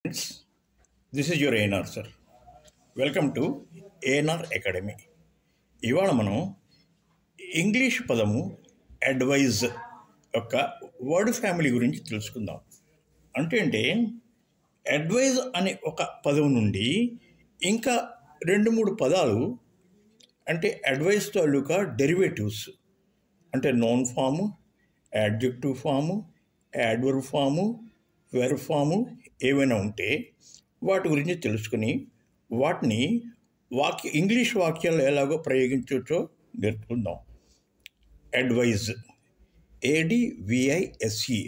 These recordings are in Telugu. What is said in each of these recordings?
Friends, this is your ANR sir. Welcome to ANR academy. ఇవాళ మనం ఇంగ్లీష్ పదము అడ్వైజ్ యొక్క వర్డ్ ఫ్యామిలీ గురించి తెలుసుకుందాం. అంటే అడ్వైజ్ అనే ఒక పదం నుండి ఇంకా 2-3 పదాలు అంటే అడ్వైజ్ తాలూకా డెరివేటివ్స్ అంటే noun form, adjective form, adverb form, verb form ఏవైనా ఉంటే వాటి గురించి తెలుసుకుని వాటిని ఇంగ్లీష్ వాక్యాలు ఎలాగో ప్రయోగించవచ్చో నేర్చుకుందాం. అడ్వైజ్, ADVISE,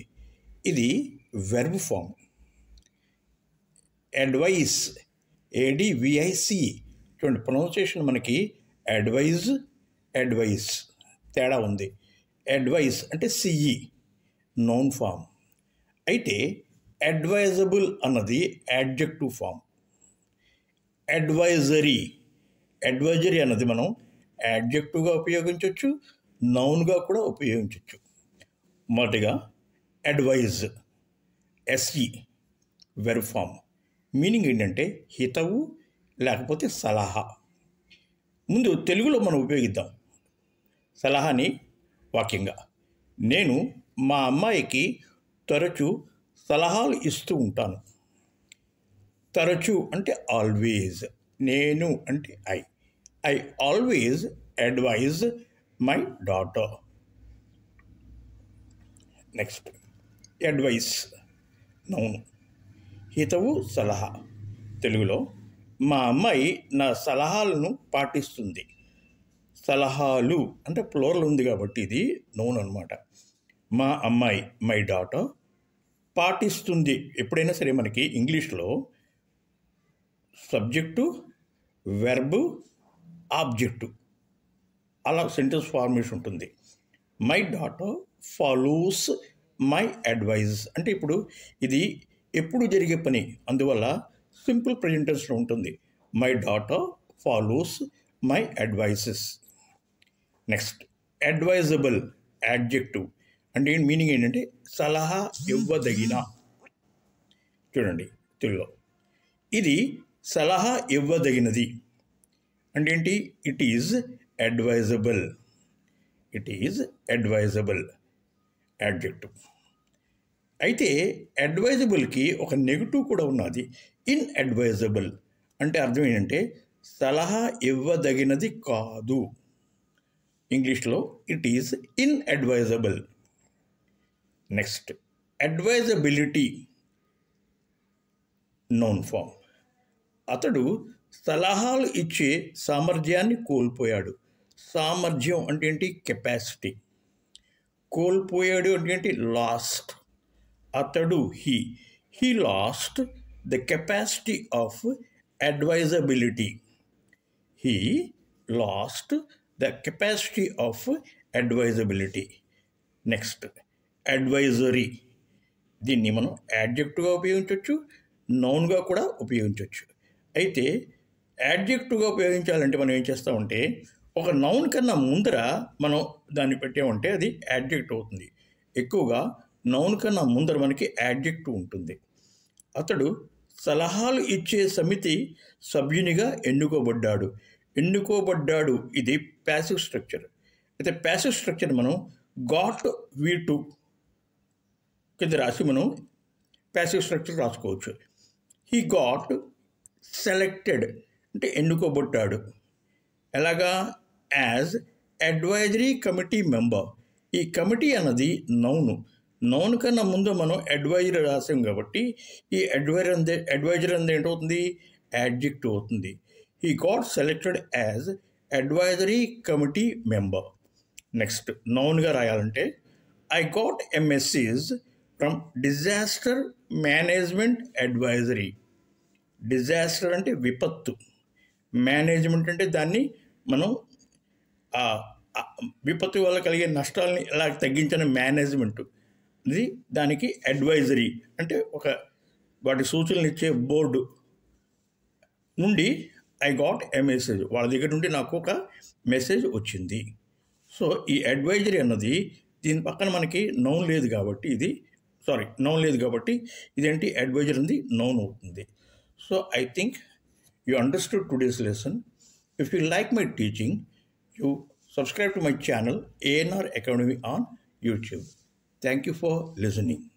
ఇది వెర్బ్ ఫామ్. అడ్వైస్, ADVIC, చూడండి ప్రొనౌన్సియేషన్ మనకి అడ్వైస్ తేడా ఉంది. అడ్వైస్ అంటే CE నౌన్ ఫామ్, అయితే అడ్వైజబుల్ అన్నది యాడ్జెక్టివ్ ఫామ్. అడ్వైజరీ అన్నది మనం యాడ్జెక్టివ్గా ఉపయోగించవచ్చు, నౌన్గా కూడా ఉపయోగించవచ్చు. మొదటిగా advise, SE verb form. Meaning ఏంటంటే హితవు లేకపోతే సలహా. ముందు తెలుగులో మనం ఉపయోగిద్దాం సలహాని వాక్యంగా. నేను మా అమ్మాయికి తరచూ సలహాలు ఇస్తూ ఉంటాను. తరచూ అంటే ఆల్వేజ్, నేను అంటే I always advise my daughter. Next advice noun, హితవు సలహా. తెలుగులో మా అమ్మాయి నా సలహాలను పాటిస్తుంది. సలహాలు అంటే ప్లూరల్ ఉంది కాబట్టి ఇది నౌన్ అన్నమాట. మా అమ్మాయి మై డాటర్ పాటిస్తుంది. ఎప్పుడైనా సరే మనకి ఇంగ్లీష్లో సబ్జెక్టు, వెర్బ్, ఆబ్జెక్టు అలా సెంటెన్స్ ఫార్మేషన్ ఉంటుంది. My daughter follows my advise అంటే ఇప్పుడు ఇది ఎప్పుడు జరిగే పని, అందువల్ల సింపుల్ ప్రెజెంట్ టెన్స్లో ఉంటుంది. My daughter follows my advices. Next advisable adjective అంటే మీనింగ్ ఏంటంటే సలహా ఇవ్వదగిన. చూడండి తెలుగులో ఇది సలహా ఇవ్వదగినది అంటే ఏంటి? It is advisable adjective. అయితే అడ్వైజబుల్కి ఒక నెగిటివ్ కూడా ఉన్నది, ఇన్అడ్వైజబుల్ అంటే అర్థం ఏంటంటే సలహా ఇవ్వదగినది కాదు. ఇంగ్లీష్లో it is inadvisable. Next advisability noun form. అతడు సలహాలు ఇచ్చే సామర్థ్యాన్ని కోల్పోయాడు. సామర్థ్యం అంటే ఏంటి? కెపాసిటీ. కోల్పోయాడు అంటే ఏంటి? లాస్ట్. అతడు he lost the capacity of advisability. He lost the capacity of advisability. Next advisory. దీన్ని మనం యాడ్జెక్టివ్గా ఉపయోగించవచ్చు, నౌన్గా కూడా ఉపయోగించవచ్చు. అయితే యాడ్జెక్టివ్గా ఉపయోగించాలంటే మనం ఏం చేస్తామంటే ఒక నౌన్ కన్నా ముందర మనం దాన్ని పెట్టామంటే అది యాడ్జెక్టివ్ అవుతుంది. ఎక్కువగా నౌన్ కన్నా ముందర మనకి యాడ్జెక్టివ్ ఉంటుంది. అతడు సలహాలు ఇచ్చే సమితి సభ్యునిగా ఎన్నుకోబడ్డాడు. ఇది ప్యాసివ్ స్ట్రక్చర్. అయితే ప్యాసివ్ స్ట్రక్చర్ మనం గాట్ V2 కింద రాసి మనం ప్యాసివ్ స్ట్రక్చర్ రాసుకోవచ్చు. హీ గాట్ సెలెక్టెడ్ అంటే ఎన్నుకోబడ్డాడు. ఎలాగా? As advisory committee member. ఈ కమిటీ అన్నది నౌన్ కన్నా ముందు మనం అడ్వైజర్ రాసాం కాబట్టి ఈ అడ్వైజర్ అనేది ఏంటవుతుంది? యాడ్జెక్టివ్ అవుతుంది. He got selected as advisory committee member. Next నౌన్గా రాయాలంటే I got a message from disaster management advisory. Disaster అంటే విపత్తు, మేనేజ్మెంట్ అంటే దాన్ని మనం విపత్తు వల్ల కలిగే నష్టాలని ఎలా తగ్గించిన మేనేజ్మెంట్. ఇది దానికి అడ్వైజరీ అంటే ఒక వాటి సూచనలు ఇచ్చే బోర్డు నుండి ఐ గాట్ ఎ మెసేజ్, వాళ్ళ దగ్గర నుండి నాకు ఒక మెసేజ్ వచ్చింది. సో ఈ అడ్వైజరీ అన్నది దీని పక్కన మనకి నౌన్ లేదు కాబట్టి ఇది సారీ నౌన్ లేదు కాబట్టి ఇదేంటి అడ్వైజర్ ఉంది నౌన్ అవుతుంది. So I think you understood today's lesson. If you like my teaching, you subscribe to my channel ANR Academy on YouTube. Thank you for listening.